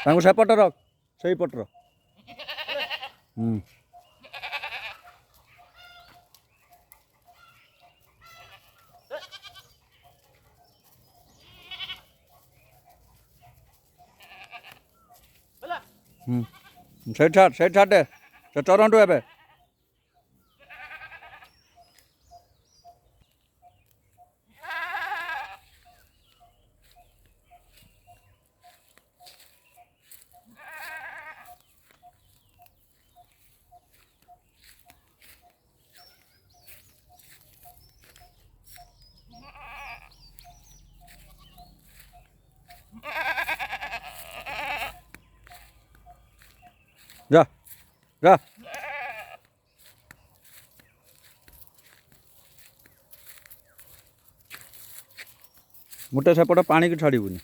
ତାଙ୍କୁ ସେପଟ ରଖ ସେଇ ପଟର ସେଇଠି ଛାଡ଼େ ସେ ଚରନ୍ତୁ ଏବେ जा जा मुटे सेपट पानी की छाड़बूनी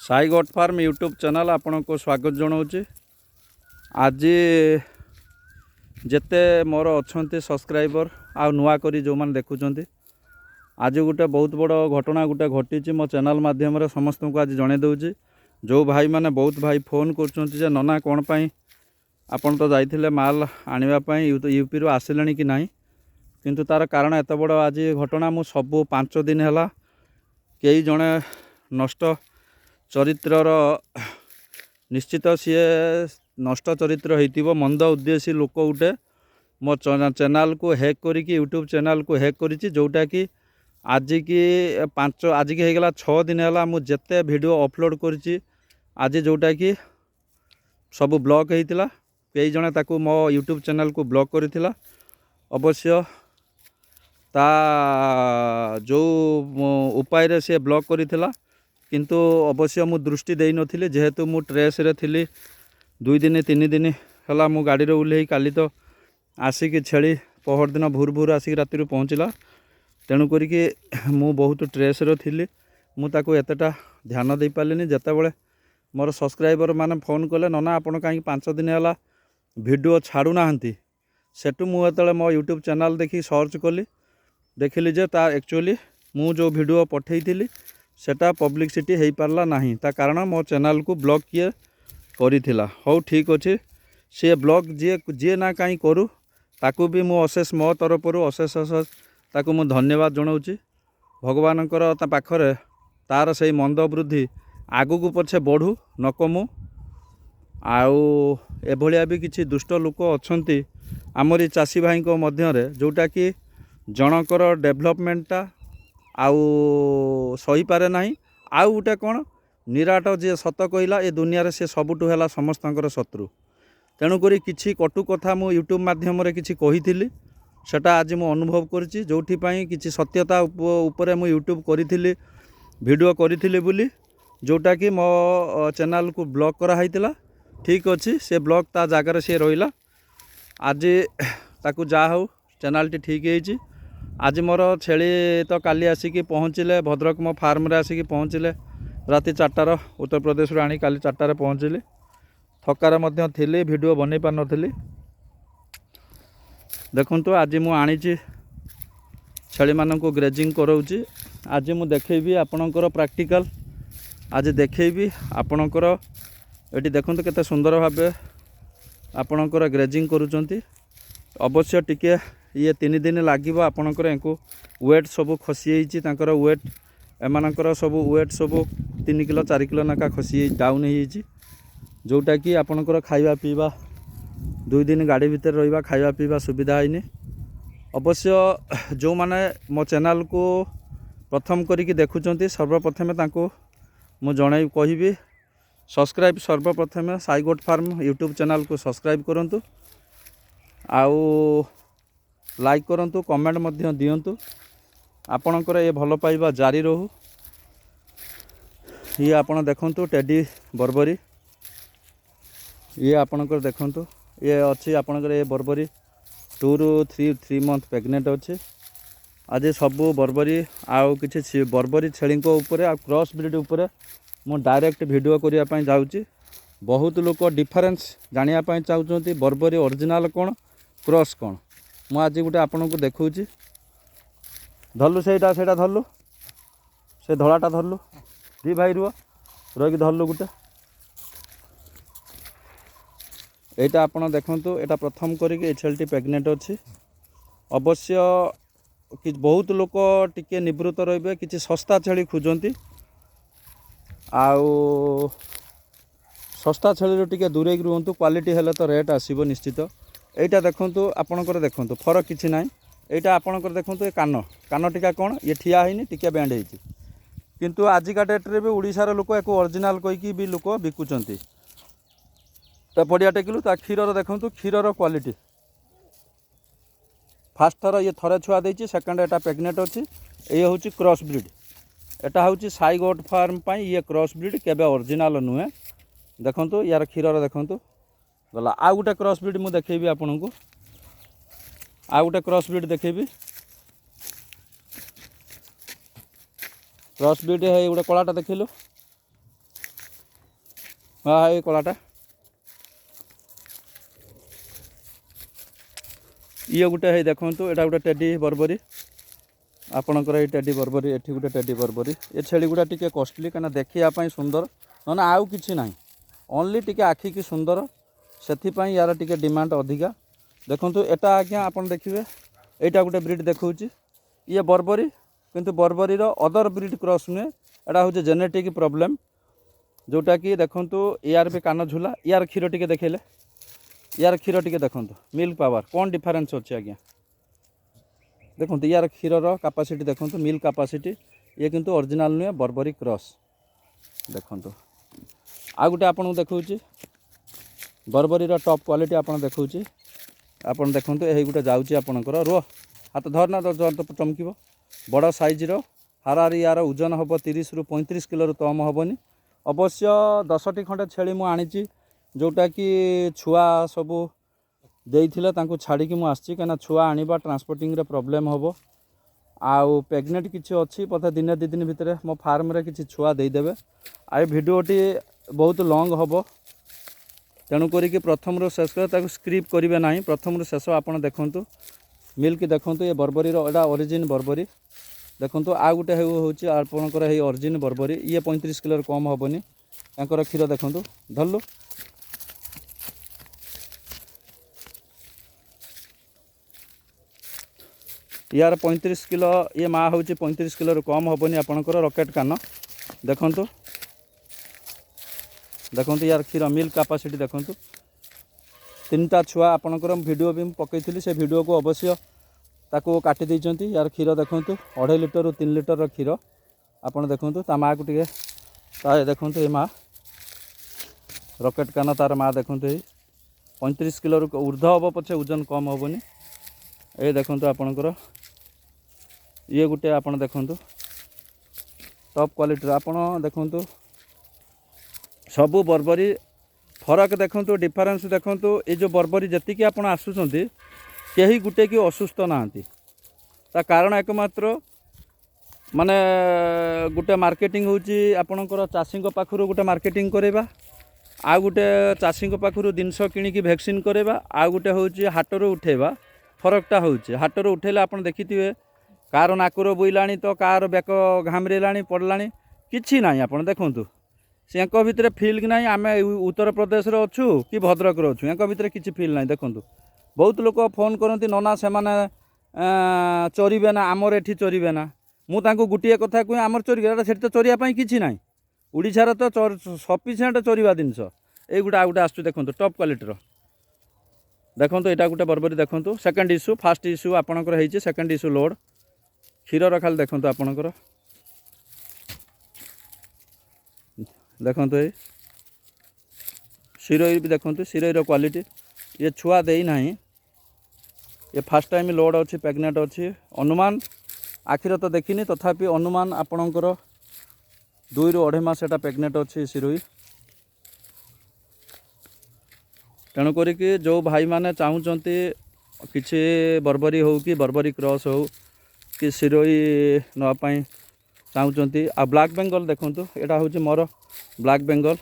Sai goat farm YouTube channel आपण को स्वागत जनाऊँ। आज जेते मोर अच्छा सब्सक्राइबर आ नुआ करी जो मैंने देखुं आज गोटे बहुत बड़ घटना गोटे घटी मो चैनल माध्यम समस्त को आज जन दूँ। जो भाई मैंने बहुत भाई फोन कर नना कौन पाई आपन तो जाइए माल आने यूपी रू आसिले कि ना किंतु तार कारण एत बड़ आज घटना मु सब 5 दिन है कई जड़े नष्ट चरित्रर निश्चित सी नष्ट चरित्र होइतिबो मंद उद्देश्य लोक गोटे मो चैनल को हैक करिकी यूट्यूब चैनल को हैक करिछि जोटा कि आज की 6 दिन है मु जेते वीडियो अपलोड करिछि आज जोटा कि सब ब्लॉक होइतिला कई जने ताकू मो यूट्यूब चैनल को ब्लॉक करिथिला अवश्य ता जो उपाय रे से ब्लॉक करिथिला किंतु अवश्य मु दृष्टि दे नथिले जेहेतु मु ट्रेस रे थिली 2 दिन 3 दिन है मु गाड़ी रे उल्ले काली तो आसिक छेली पहर दिन भोर भोर आसिक राति पहुँचला तेणु करिके मु बहुत ट्रेस रे थिली मु ताको एतटा ध्यान दे पालिनी जेतेबेले मोर सब्सक्राइबर माने फोन कले नना आपण कहीं 5 दिन है वीडियो छाड़ू नाहंती सेटू मु एतले मो यूट्यूब चैनल देखी सर्च कली देखिली जे ता एक्चुअली मु जो वीडियो पठेइथिली सेटा पब्लिसिटी हो पारला नहीं ता कारण मो चैनल को ब्लॉक किए करिथिला हो ठीक अच्छे सी ब्लॉक जी ना कहीं करू ताकू भी मु अशेष मो तरफ अशेष अशेष ताकू मु धन्यवाद जनाऊँ। भगवान पाखरे तार से मंद वृद्धि आगू को पछे बढ़ू न कमू आउ एभलिया भी किसी दुष्ट लोक अच्छी आमरी चाषी भाई मध्य जोटा कि जनकर डेभलपमेंटा आउ सही पारे नहीं आउ गोटे कौन निराट जे सत कहला ए दुनिया रे से सबुठु है समस्तंकर शत्रु तेणुक किसी कटु कथा मु यूट्यूब माध्यम किसी कही सेटा आज मु अनुभव करछि जोठी पई किसी सत्यता उपरे मु यूट्यूब करी वीडियो करी बोली जोटा कि मो चैनल को ब्लॉक करा हैतिला ठीक अच्छे से ब्लॉक ता जगार सी रहा आज ताकू जा हो चैनल टी ठीक है। आज मोर छेली तो काली आसिक पहुँचले भद्रक मो फार्म रे आसिक पहुँचले राति 4टार उत्तर प्रदेश रू आनी काली 4टार पहुँचली थकार मध्य थिली वीडियो बनै पार नथिली देखंतु आज मु आनीची छेली मानक ग्रेजिंग कराऊँची आज मु देखैबी आपणकर प्रैक्टिकल आज देखैबी आपणकर एटी देखंतु केते सुंदर भाबे आपणकर ग्रेजिंग करूचंती अवश्य टिके ये 3 दिन लगे आपणकर एंको वेट सब खसी तांकर वेट एमानकर सब वेट सब 3 किलो 4 किलो नाका खसी डाउन हो जोटा कि आपणकर खाइबा पीवा 2 दिन गाड़ी भितर रहिबा खाइबा पीवा सुविधा हैनी अवश्य जो माने मो चैनल को प्रथम करिक देखुचंती सर्वप्रथमे तांको मु जणाई कहिबी सब्सक्राइब सर्वप्रथमे Sai goat farm YouTube channel को सब्सक्राइब करंतु आउ लाइक करंतु कमेंट मध्य दियंतु आपणकर ये भल पाइबा जारी रहू। ये आपण देखंतु टेडी बर्बरी, ये आपणकर देखंतु ये अच्छी आपणकर ये बर्बरी 2 ରୁ 3 मंथ प्रेग्नेंट अच्छे। आज सबू बर्बरी आउ कि बर्बरी छेली उपरे आ क्रॉस ब्रीड उपरे मु डायरेक्ट वीडियो करने जाऊँगी। बहुत लोग डिफरेंस जानापी चाहते बर्बरी ओरिजिनल कौन क्रॉस कौन। मु आज गोटे आपन को देखा धरलु से धरलु से धलाटा धरलु दी भाई रुह रही धरलु गोटे यहाँ आपड़ देखु यहाँ प्रथम करी छेलटी प्रेग्नेंट अच्छी। अवश्य कि बहुत लोक टिके निवृत्त रे कि सस्ता छेली खोजती आउ सस्ता छेली टिके दूरे रुहतु क्वालिटी हेले तो रेट आसब निश्चित। यहाँ देखु आपणकर देखु फरक किसी ना। यहाँ आपणकर देखु ये कान कान टीका कौन ये ठिया है टिके बैंड हो किंतु आजिका डेट्रे भी ओडिशार लोक या ओरिजिनाल कहीकि भी लोक बिकुंट। तो पड़िया टेकिलु ता क्षीर देखु क्षीर क्वालिटी फास्ट थर ये थरे छुआ देती सेकेंड एटा प्रेग्नेंट अच्छी। ये हूँ क्रॉस ब्रीड एटा हूँ साई गोट फार्म पर ये क्रॉस ब्रीड केबे ओरिजिनल नुहे। देखु यार क्षीर देखु गला आ गोटे क्रॉस ब्रीड मुझे देखेबी आपन को आ गोटे क्रॉस ब्रीड देखेबी। क्रॉस ब्रीड है गोटे कलाटा देखिलु हाँ ये कलाटा ये गोटे है देखु यहाँ गोटे टेडी बर्बरी आपणकर ये टेडी बर्बरी एठी गोटे टेडी बर्बरी ये छेली गुड़ा टिके कॉस्टली कहीं देखापी सुंदर ना आउ कि ना ओनली टिके आखि की सुंदर से यार टिके डिमांड अधिका। देखु एटा आज्ञा आप देखिए यहाँ गोटे ब्रीड देखा ये बर्बरी किंतु बर्बरीर अदर ब्रीड क्रॉस नुहे एटा हूँ जेनेटिक प्रॉब्लम जोटा कि देखु यार भी कान झुला यार क्षीर टिके देखेले यार क्षीर टिके देखु मिल्क पावर कौन डिफरेंस अच्छे आज्ञा देखो यार क्षीर कैपेसिटी देखो मिल्क कैपेसिटी ये किंतु ओरिजिनल नुहे बर्बरी क्रॉस देखो। आ गोटे आपन देखा बर्बरीर टॉप क्वालिटी आपन देखा आपन देखु यही गोटे जाऊँगी आपणकर रुह हाथ धरना तो चमक बड़ साइज्र हारारी यार ओजन हम 30 ରୁ 35 किलो कम हेनी। अवश्य 10टी खंडे छेली मु आनी जोटा कि छुआ सबू देइथिले तांको छाड़ी कि मु आछि कना छुआ आनिबा ट्रांसपोर्टिंग रे प्रॉब्लम होबो आउ प्रेग्नेंट किछि अछि पता दिन 2 दिन भितरे मो फार्म रे किछि छुआ देई देबे। आ वीडियोटी बहुत लॉन्ग होबो तेणु करी प्रथम रो शेष ताको स्क्रिप करिवे नाही प्रथम रो शेष आपण देखंतु मिल्क देखंतु ये बर्बरी रो एडा ओरिजिन बर्बरी देखंतु आ गुटे होउछि आपणकर हे ओरिजिन बर्बरी ये 35 किलो कम हेनी तांकर क्षीर देखंतु धरलु यार 35 किलो ये माँ हूँ 35 किलो कम हेनी आपणकर रॉकेट कान देखंतु देखंतु यार क्षीर मिल्क कैपेसिटी देखंतु 3टा छुआ आपणकर वीडियो भी पकई से वीडियो को अवश्य ताको काटी देइचंती यार क्षीर देखंतु 2.5 लीटर ରୁ 3 लीटर क्षीर आपन देखंतु ता माँ को टिके ता देखंतु ये माँ रॉकेट कान तार माँ देखंतु 35 किलो ऊर्ध हम पछे ओजन कम हेनी। ये देखंतु आपणकर ये गोटे आपन देखंतु टॉप क्वालिटी आपन देखंतु सबू बर्बरी फरक देखंतु डिफरेंस देखंतु ये जो बर्बरी जतिक आपन आसुचंती केही गुटे कि असुस्थ नांती ता कारण एकमात्र माने गोटे मार्केटिंग होची आपणकर चाषी पाखरु गोटे मार्केटिंग करेबा आ गोटे चाषी पाखरु जिनस किणिकी वैक्सीन करेबा आ गोटे होची हाटरू उठेबा फरकटा होची हाटरू उठेले आपन देखिथिबे कार नाकुर बोइलाणी तो कार बेक घामरेलाणी पड़लाणी किछि नाही आपन देखंतु सेंक भितर फिल कि आम उत्तर प्रदेश अच्छु कि भद्रक अच्छु यांक भितर किसी फिल ना देखु बहुत लोग फोन करती नना से चरीबे ना आमर एठी चरीबे ना मुझे गोटे कथा कह आमर चोरी से तो चरियापाई किसी ना ओडिशार तो सफिसीयंट चरवा जिनस ये गोटे आ गोटे आसु देखो टॉप क्वालिटीर देखो यहाँ गोटे बर्बरी देखो सेकेंड इश्यू फास्ट इश्यू आपणकर होती सेकेंड इश्यू लोड क्षीर खाली देखो आपणकर देखो ये सिरोई भी देखो सिरोईर क्वालिटी ये छुआ दे ना ये फास्ट टाइम लोड अच्छी प्रेग्नेंट अच्छी अनुमान आखिर तो देखनी तथापि अनुमान आपणकर 2 ରୁ 2.5 मास एटा प्रेग्नेंट अच्छी सिरोही तेणुक जो भाई मैंने चाहूँगी किसी बर्बरी हो कि बर्बरी क्रॉस हो कि सिरोही नापाई चाहूँगी आ ब्लैक बेंगल देखूँ यहाँ हूँ मोर ब्लैक बेंगल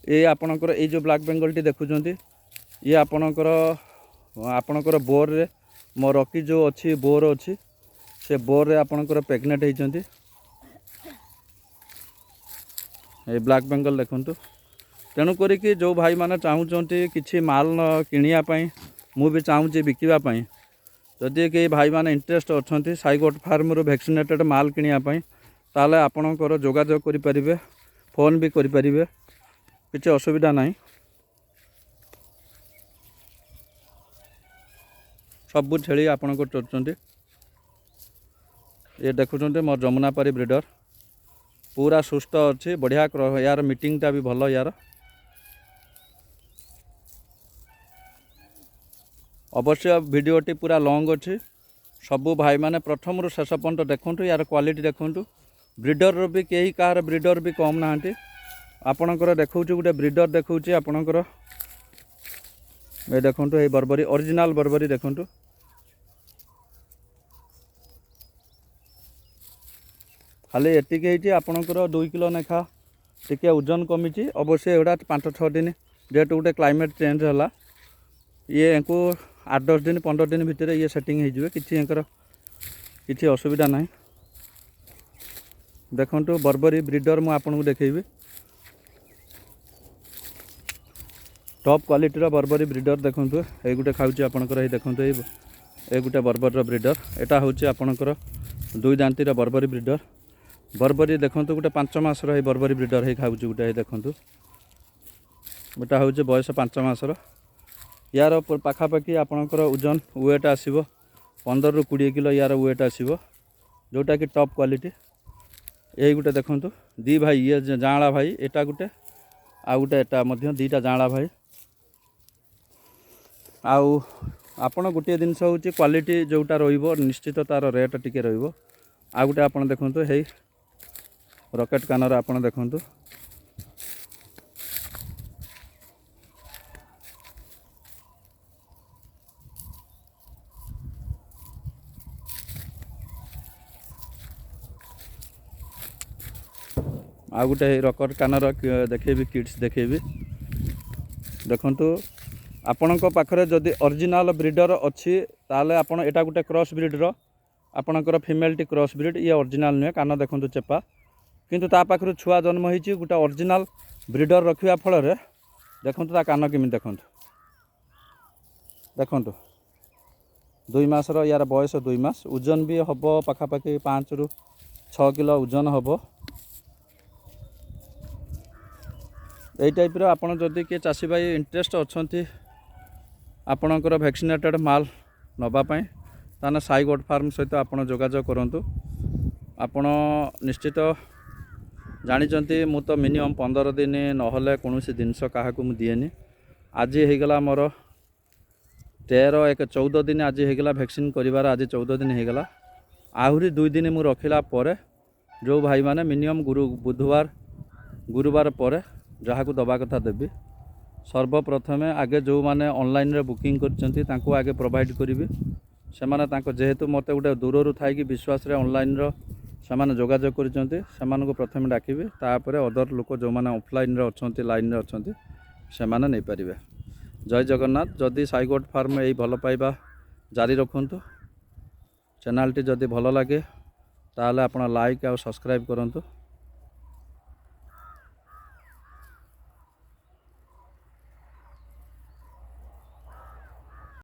ये आपणकर ये जो ब्लैक बेंगल टी देखुं ये आपणकर बोर रे मो रकी जो अच्छी बोर अच्छी से बोर रे आपणकर प्रेग्नेंट होती ये ब्लैक बेंगल देखूँ तेणुक जो भाई मैंने चाहूँगी किसी माल न किणापी मु भी चाहूँगी बिकापी जदि कई भाई मैंने इंटरेस्ट अच्छा साई गोट फार्म रू वैक्सीनेटेड माल किणापी ताले आपणकर जोगाजोग करें फोन भी करें किसी असुविधा नहीं सबू छेली आपण को चोरुचंती ये देखुं मोर जमुनापारी ब्रीडर पूरा सुस्थ अच्छी बढ़िया यार मीटिंगटा भी भल यार अवश्य वीडियोटी पूरा लॉन्ग अच्छी सबू भाई माने प्रथम रु शेष पर्यंत देखूँ यार क्वालिटी देखूँ ब्रीडर भी कहीं कहार ब्रीडर भी कम ना आपणकर देखा गोटे ब्रीडर देखा आपणकर ये देखूँ ये बर्बरी ओरिजिनल बर्बरी देखूँ खाली एतिक आपणकर 2 किलो लेखा टिके ओजन कमी अवश्य एटा 5-6 दिन जेहेतु गोटे क्लाइमेट चेंज है ये को 8-10 दिन 15 दिन भितर ये सेटिंग हो किसी असुविधा ना देखूँ बर्बरी ब्रीडर मुझे आपको देखेबी टॉप क्वालिटी बर्बरी ब्रीडर देखूँ ये गोटे खाऊँ आपणकर ये देखूँ ये गोटे बर्बर ब्रीडर यहाँ हूँ आपणकर 2 दांतीर बर्बरी ब्रीडर बर्बरी देखूँ गोटे 5 मासर ये बर्बरी ब्रीडर ही खाऊँ गोटे देखूँ यहाँ हूँ बयस 5 मासर यार पाखापाखि आपणकर ओजन वेट आसो 15 ରୁ 20 किलो यार वेट आसो जोटा कि टॉप क्वालिटी यही गोटे देखूँ 2 भाई ये जाँला भाई एटा गोटे आ गोटे एटा मध्य 2टा जाँला भाई आउ आपण गोटे जिनस हूँ क्वालिटी जोटा निश्चित तार रेट टिके आ गोटे आप देखूँ है रॉकेट कानर आप देखूँ आ गोटे रॉकेट कानर देखेबी किड्स देखेबी देखंतु आपण पाखरे जदि ओरिजिनल ब्रीडर अच्छी ताले आपण एटा गोटे क्रॉस ब्रीडर आपणकर फीमेल टी क्रॉस ब्रीड ये ओरिजिनल नुहे कान देखंतु चेपा किंतु ता पाखरु छुआ जन्म होईची गोटे ओरिजिनल ब्रीडर रखिया फल रे देखंतु ता कान केमि देखंतु 2 मासर यार बयस 2 मास ओजन भी हम पाखापाखि 5 ରୁ 6 किलो ओजन हम यही टाइप आपड़ जदि किए चाषी भाई इंटरेस्ट अच्छा आपणकर वैक्सीनेटेड माल नवापाई ताने साई गोट फार्म सहित आप जोगाजोग करूँ आपण निश्चित जानी मु तो मिनिमम 15 दिन नहले कौन जिनस क्या दिएनि आज होगला मोर 13-14 दिन आज होगला वैक्सीन करार आज 14 दिन होगला आहरी 2 दिन मु रखिला परे जो भाई माने मिनिमम बुधवार गुरुवार पर जहाँ को दबा कथा देवी सर्वप्रथमे आगे जो माने ऑनलाइन रे बुकिंग कर आगे प्रोवाइड करी से जेहेतु मत गोटे दूर थी विश्वास रे ऑनलाइन से जोगाजोग कर प्रथम डाकिबी तापर अदर लोक जो मैंने ऑफलाइन अच्छा लाइन रे अच्छा से नहीं पारे। जय जगन्नाथ। जदि साई गोट फार्म यही भल पाइबा जारी रखुंतु चैनल टी जदि भल लगे ताले आपण लाइक और सब्सक्राइब करंतु।